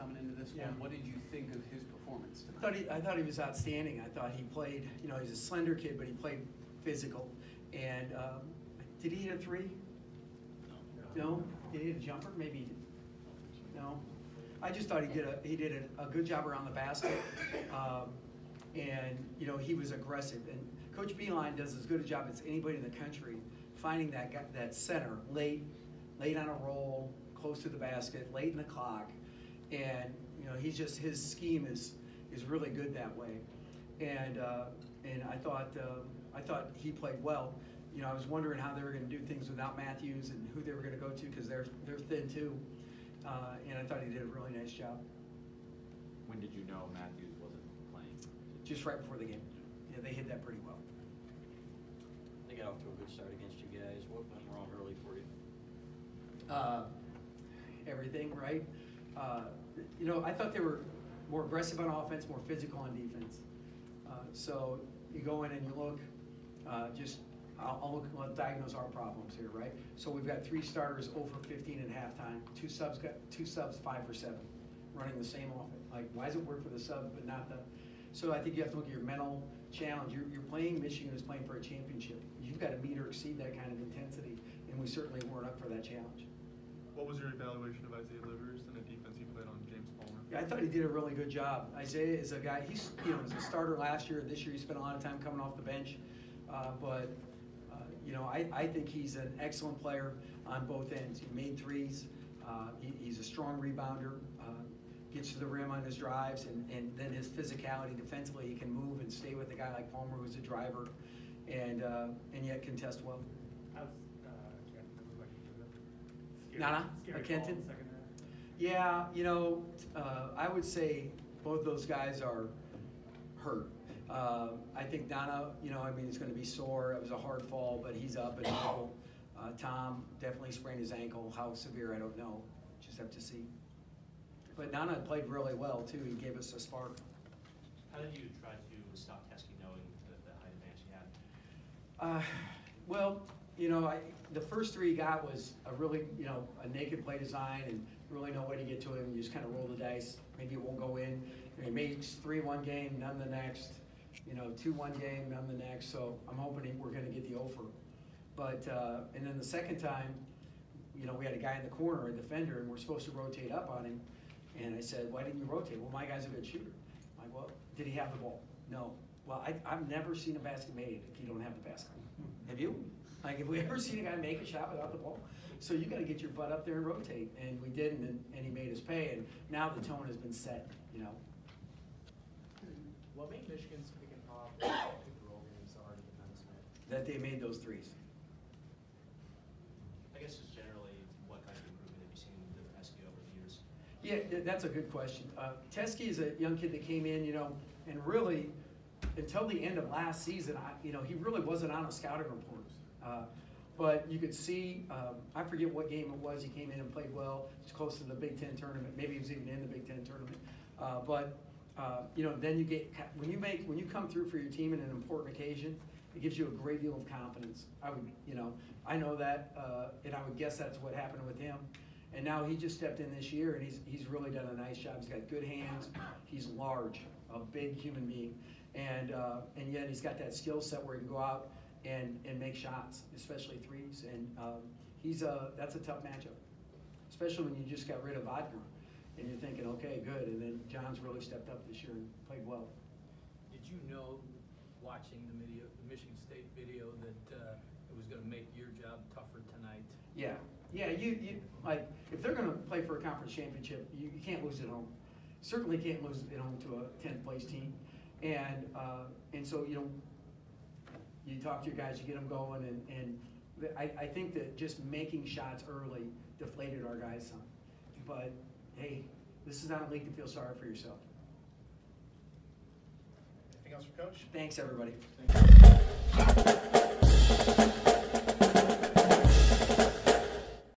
coming into this one. What did you think of his performance tonight? I thought he was outstanding. I thought he played, he's a slender kid, but he played physical. And did he hit a three? No. Did he hit a jumper? Maybe he did. No. I just thought he did a good job around the basket. And he was aggressive. And Coach Beilein does as good a job as anybody in the country finding that center late on a roll, close to the basket, late in the clock. And his scheme is really good that way. And I thought he played well. I was wondering how they were going to do things without Matthews and who they were going to go to, because they're thin too. And I thought he did a really nice job. When did you know Matthews wasn't playing? Just right before the game. Yeah, they hit that pretty well. They got off to a good start against you guys. What went wrong early for you? Everything, right? I thought they were more aggressive on offense, more physical on defense. So you go in and you look, I'll diagnose our problems here, right? So we've got 3 starters over 15 at halftime, 2 subs 5 for 7, running the same offense. Like, why does it work for the subs but not the? So I think you have to look at your mental challenge. You're playing, Michigan is playing for a championship. You've got to meet or exceed that kind of intensity, and we certainly weren't up for that challenge. What was your evaluation of Isaiah Livers and the defense he played on James Palmer? Yeah, I thought he did a really good job. Isaiah is a guy, he's was a starter last year. This year he spent a lot of time coming off the bench. I think he's an excellent player on both ends. He made threes. He's a strong rebounder. Gets to the rim on his drives, and then his physicality defensively. He can move and stay with a guy like Palmer, who's a driver, and yet contest well. Nana Kenton. Yeah, I would say both those guys are hurt. I think Nana, he's going to be sore. It was a hard fall, but he's up and able. Tom definitely sprained his ankle. How severe, I don't know. Just have to see. But Nana played really well, too. He gave us a spark. How did you try to stop Teske knowing the height advantage he had? The first 3 he got was a really, a naked play design and really no way to get to him. You just kind of roll the dice. Maybe it won't go in. He makes 3 one game, none the next. 2 one game, none the next. So I'm hoping we're going to get the offer. But, and then the second time, we had a guy in the corner, a defender, and we're supposed to rotate up on him. And I said, why didn't you rotate? Well, my guy's a good shooter. I'm like, well, did he have the ball? No. Well, I've never seen a basket made if you don't have the basket. Have you? Like, have we ever seen a guy make a shot without the ball? So you got to get your butt up there and rotate. And we didn't, and he made us pay. And now the tone has been set, What made Michigan's pick and pop pick and roll game so hard to defend Smith? That they made those threes. I guess just generally, what kind of improvement have you seen with Teske over the years? Yeah, that's a good question. Teske is a young kid that came in, and really, until the end of last season, he really wasn't on a scouting report. But you could see, I forget what game it was. He came in and played well. It's close to the Big Ten tournament. Maybe he was even in the Big Ten tournament. Then you get when you come through for your team in an important occasion, it gives you a great deal of confidence. I know that, and I would guess that's what happened with him. And now he just stepped in this year, and he's really done a nice job. He's got good hands. He's large, a big human being, and yet he's got that skill set where he can go out and make shots, especially threes. And that's a tough matchup, especially when you just got rid of Wagner, and you're thinking, okay, good. And then John's really stepped up this year and played well. Did you know, watching the Michigan State video, that it was going to make your job tougher tonight? Yeah. You like, if they're going to play for a conference championship, you can't lose at home. Certainly can't lose at home to a 10th place team, and so you talk to your guys, you get them going, and I think that just making shots early deflated our guys some. But hey, this is not a league to feel sorry for yourself. Anything else for Coach? Thanks, everybody. Thank you.